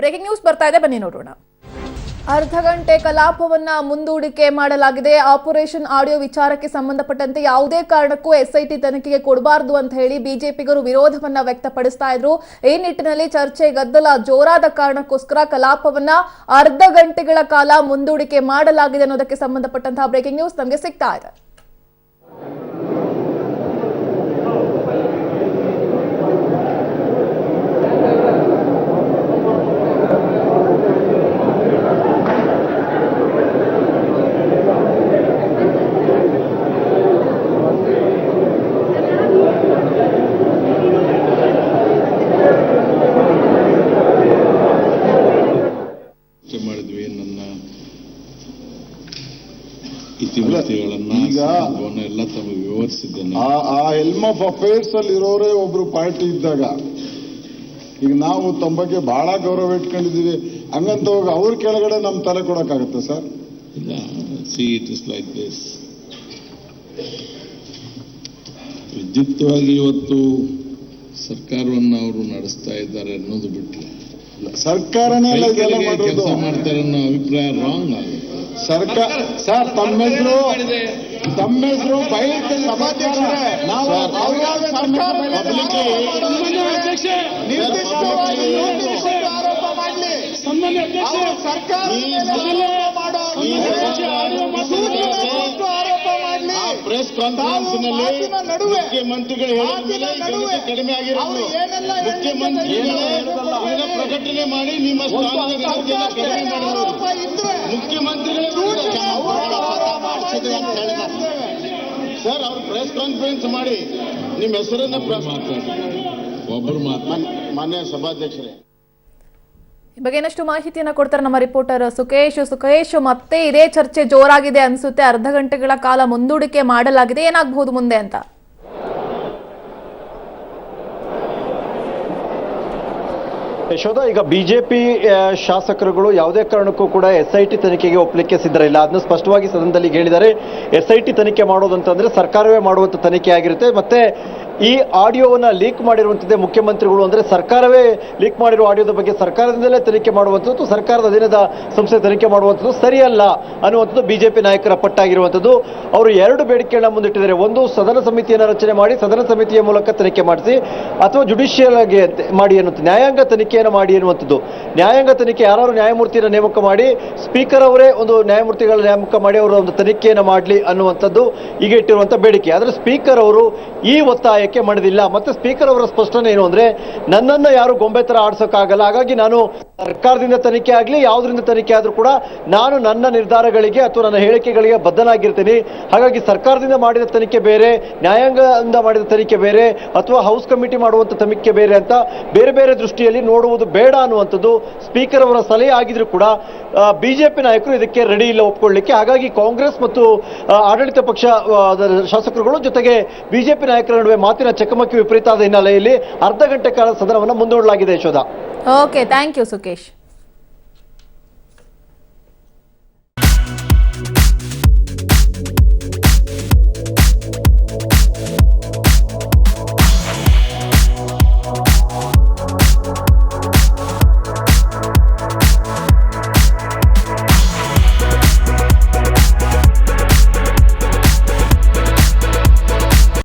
Breaking news ಬರ್ತಾ ಇದೆ, ಬನ್ನಿ ನೋಡೋಣ. ಅರ್ಧ ಗಂಟೆ ಕಲಾಪವನ್ನ ಮುಂದೂಡಿಕೆ ಮಾಡಲಾಗಿದೆ. ಆಪರೇಷನ್ ಆಡಿಯೋ ವಿಚಾರಕ್ಕೆ ಸಂಬಂಧಪಟ್ಟಂತೆ ಯಾವುದೇ ಕಾರಣಕ್ಕೂ ಎಸ್ಐಟಿ ತನಿಖೆಗೆ ಕೊಡಬಾರದು ಅಂತ ಹೇಳಿ ಬಿಜೆಪಿಗರು ವಿರೋಧವನ್ನ ವ್ಯಕ್ತಪಡಿಸ್ತಾ ಇದ್ರು. ಈ ನಿಟ್ಟಿನಲ್ಲಿ ಚರ್ಚೆ ಗದ್ದಲ ಜೋರಾದ ಕಾರಣಕ್ಕೋಸ್ಕರ ಕಲಾಪವನ್ನ ಅರ್ಧ ಗಂಟೆಗಳ ಕಾಲ ಮುಂದೂಡಿಕೆ ಮಾಡಲಾಗಿದೆ ಅನ್ನೋದಕ್ಕೆ ಸಂಬಂಧಪಟ್ಟಂತಹ ಬ್ರೇಕಿಂಗ್ ನ್ಯೂಸ್ ನಮಗೆ ಸಿಗ್ತಾ ಇದೆ. ಮಾಡಿದ್ವಿ ನನ್ನ ಇತಿಮಿತಿಗಳನ್ನ ಎಲ್ಲ ತಮಗೆ ವಿವರಿಸಿದ್ದೇನೆ. ಆ ಎಲ್ಮ್ ಆಫ್ ಅಫೇರ್ಸ್ ಅಲ್ಲಿ ಇರೋರೇ ಒಬ್ರು ಪಾರ್ಟಿ ಇದ್ದಾಗ ಈಗ ನಾವು ತಮ್ಮ ಬಗ್ಗೆ ಬಹಳ ಗೌರವ ಇಟ್ಕೊಂಡಿದೀವಿ, ಹಂಗಂತ ಹೋಗಿ ಅವ್ರ ಕೆಳಗಡೆ ನಮ್ ತಲೆ ಕೊಡಕ್ಕಾಗತ್ತೆ ಸರ್? ಇಲ್ಲ, see it is like this. ವಿದ್ಯುಕ್ತವಾಗಿ ಇವತ್ತು ಸರ್ಕಾರವನ್ನು ಅವರು ನಡೆಸ್ತಾ ಇದ್ದಾರೆ ಅನ್ನೋದು ಬಿಟ್ಟು ಸರ್ಕಾರನೇ ಕೆಲಸ ಮಾಡ್ತಾರೆ ಅನ್ನೋ ಅಭಿಪ್ರಾಯ ರಾಂಗ್ ಆಗುತ್ತೆ. ಸರ್ಕಾರ ಸರ್ ತಮ್ಮ ಹೆಸರು ಬಯಲು ಸಭಾಧ್ಯಕ್ಷರೇ, ನಾವು ಪ್ರೆಸ್ ಕಾನ್ಫರೆನ್ಸ್ ನಲ್ಲಿ ಮುಖ್ಯಮಂತ್ರಿಗಳು ಹೇಳಿದ ಕಡಿಮೆ ಆಗಿರೋದು, ಮುಖ್ಯಮಂತ್ರಿಗಳು ಪ್ರಕಟಣೆ ಮಾಡಿ ನಿಮ್ಮ ಕಡಿಮೆ ಮಾಡಿರೋದು ಮುಖ್ಯಮಂತ್ರಿಗಳು ಸರ್. ಅವ್ರು ಪ್ರೆಸ್ ಕಾನ್ಫರೆನ್ಸ್ ಮಾಡಿ ನಿಮ್ಮ ಹೆಸರನ್ನ ಒಬ್ಬರು ಮಾನ್ಯ ಸಭಾಧ್ಯಕ್ಷರೇ. ಈ ಬಗ್ಗೆ ಇನ್ನಷ್ಟು ಮಾಹಿತಿಯನ್ನ ಕೊಡ್ತಾರೆ ನಮ್ಮ ರಿಪೋರ್ಟರ್ ಸುಖೇಶ್. ಮತ್ತೆ ಇದೇ ಚರ್ಚೆ ಜೋರಾಗಿದೆ ಅನ್ಸುತ್ತೆ. ಅರ್ಧ ಗಂಟೆಗಳ ಕಾಲ ಮುಂದೂಡಿಕೆ ಮಾಡಲಾಗಿದೆ, ಏನಾಗಬಹುದು ಮುಂದೆ ಅಂತ? ಯಶೋಧ, ಈಗ ಬಿಜೆಪಿ ಶಾಸಕರುಗಳು ಯಾವುದೇ ಕಾರಣಕ್ಕೂ ಕೂಡ ಎಸ್ಐಟಿ ತನಿಖೆಗೆ ಒಪ್ಪಲಿಕ್ಕೆ ಸಿದ್ಧರಿಲ್ಲ. ಅದನ್ನು ಸ್ಪಷ್ಟವಾಗಿ ಸದನದಲ್ಲಿ ಹೇಳಿದ್ದಾರೆ. ಎಸ್ಐಟಿ ತನಿಖೆ ಮಾಡೋದಂತಂದ್ರೆ ಸರ್ಕಾರವೇ ಮಾಡುವಂತ ತನಿಖೆ ಆಗಿರುತ್ತೆ. ಮತ್ತೆ ಈ ಆಡಿಯೋವನ್ನ ಲೀಕ್ ಮಾಡಿರುವಂಥದ್ದೇ ಮುಖ್ಯಮಂತ್ರಿಗಳು, ಅಂದ್ರೆ ಸರ್ಕಾರವೇ ಲೀಕ್ ಮಾಡಿರೋ ಆಡಿಯೋದ ಬಗ್ಗೆ ಸರ್ಕಾರದಿಂದಲೇ ತನಿಖೆ ಮಾಡುವಂಥದ್ದು, ಸರ್ಕಾರದ ಅಧೀನದ ಸಂಸ್ಥೆ ತನಿಖೆ ಮಾಡುವಂಥದ್ದು ಸರಿಯಲ್ಲ ಅನ್ನುವಂಥದ್ದು ಬಿಜೆಪಿ ನಾಯಕರ ಪಟ್ಟಾಗಿರುವಂಥದ್ದು. ಅವರು ಎರಡು ಬೇಡಿಕೆಗಳನ್ನ ಮುಂದಿಟ್ಟಿದ್ದಾರೆ. ಒಂದು, ಸದನ ಸಮಿತಿಯನ್ನು ರಚನೆ ಮಾಡಿ ಸದನ ಸಮಿತಿಯ ಮೂಲಕ ತನಿಖೆ ಮಾಡಿಸಿ, ಅಥವಾ ಜುಡಿಷಿಯಲ್ ಆಗಿ ಮಾಡಿ ಅನ್ನುವಂಥ ನ್ಯಾಯಾಂಗ ತನಿಖೆಯನ್ನು ಮಾಡಿ ಎನ್ನುವಂಥದ್ದು. ನ್ಯಾಯಾಂಗ ತನಿಖೆ ಯಾರು ನ್ಯಾಯಮೂರ್ತಿಯನ್ನು ನೇಮಕ ಮಾಡಿ ಸ್ಪೀಕರ್ ಅವರೇ ಒಂದು ನ್ಯಾಯಮೂರ್ತಿಗಳ ನೇಮಕ ಮಾಡಿ ಅವರ ಒಂದು ತನಿಖೆಯನ್ನು ಮಾಡಲಿ ಅನ್ನುವಂಥದ್ದು ಈಗ ಇಟ್ಟಿರುವಂಥ ಬೇಡಿಕೆ. ಆದರೆ ಸ್ಪೀಕರ್ ಅವರು ಈ ಒತ್ತಾಯಕ್ಕೆ ಮಾಡಿದಿಲ್ಲ. ಮತ್ತೆ ಸ್ಪೀಕರ್ ಅವರ ಸ್ಪಷ್ಟನೆ ಏನು ಅಂದ್ರೆ, ನನ್ನನ್ನು ಯಾರು ಗೊಂಬೆ ತರ ಆಡ್ಸೋಕ್ಕಾಗಲ್ಲ, ಹಾಗಾಗಿ ನಾನು ಸರ್ಕಾರದಿಂದ ತನಿಖೆ ಆಗಲಿ ಯಾವುದರಿಂದ ತನಿಖೆ ಆದ್ರೂ ಕೂಡ ನಾನು ನನ್ನ ನಿರ್ಧಾರಗಳಿಗೆ ಅಥವಾ ನನ್ನ ಹೇಳಿಕೆಗಳಿಗೆ ಬದ್ಧನಾಗಿರ್ತೀನಿ. ಹಾಗಾಗಿ ಸರ್ಕಾರದಿಂದ ಮಾಡಿದ ತನಿಖೆ ಬೇರೆ, ನ್ಯಾಯಾಂಗದಿಂದ ಮಾಡಿದ ತನಿಖೆ ಬೇರೆ, ಅಥವಾ ಹೌಸ್ ಕಮಿಟಿ ಮಾಡುವಂತ ತನಿಖೆ ಬೇರೆ ಅಂತ ಬೇರೆ ಬೇರೆ ದೃಷ್ಟಿಯಲ್ಲಿ ನೋಡುವುದು ಬೇಡ ಅನ್ನುವಂಥದ್ದು ಸ್ಪೀಕರ್ ಅವರ ಸಲಹೆ ಆಗಿದ್ರು ಕೂಡ ಬಿಜೆಪಿ ನಾಯಕರು ಇದಕ್ಕೆ ರೆಡಿ ಇಲ್ಲ ಒಪ್ಕೊಳ್ಳಿಕ್ಕೆ. ಹಾಗಾಗಿ ಕಾಂಗ್ರೆಸ್ ಮತ್ತು ಆಡಳಿತ ಪಕ್ಷ ಶಾಸಕರುಗಳು ಜೊತೆಗೆ ಬಿಜೆಪಿ ನಾಯಕರ ನಡುವೆ ಮಾತಿನ ಚಕಮಕಿ ವಿಪರೀತ ಆದ ಹಿನ್ನೆಲೆಯಲ್ಲಿ ಅರ್ಧ ಗಂಟೆ ಕಾಲ ಸದನವನ್ನು ಮುಂದೂಡಲಾಗಿದೆ. Yashoda. Okay, thank you Sukhesh.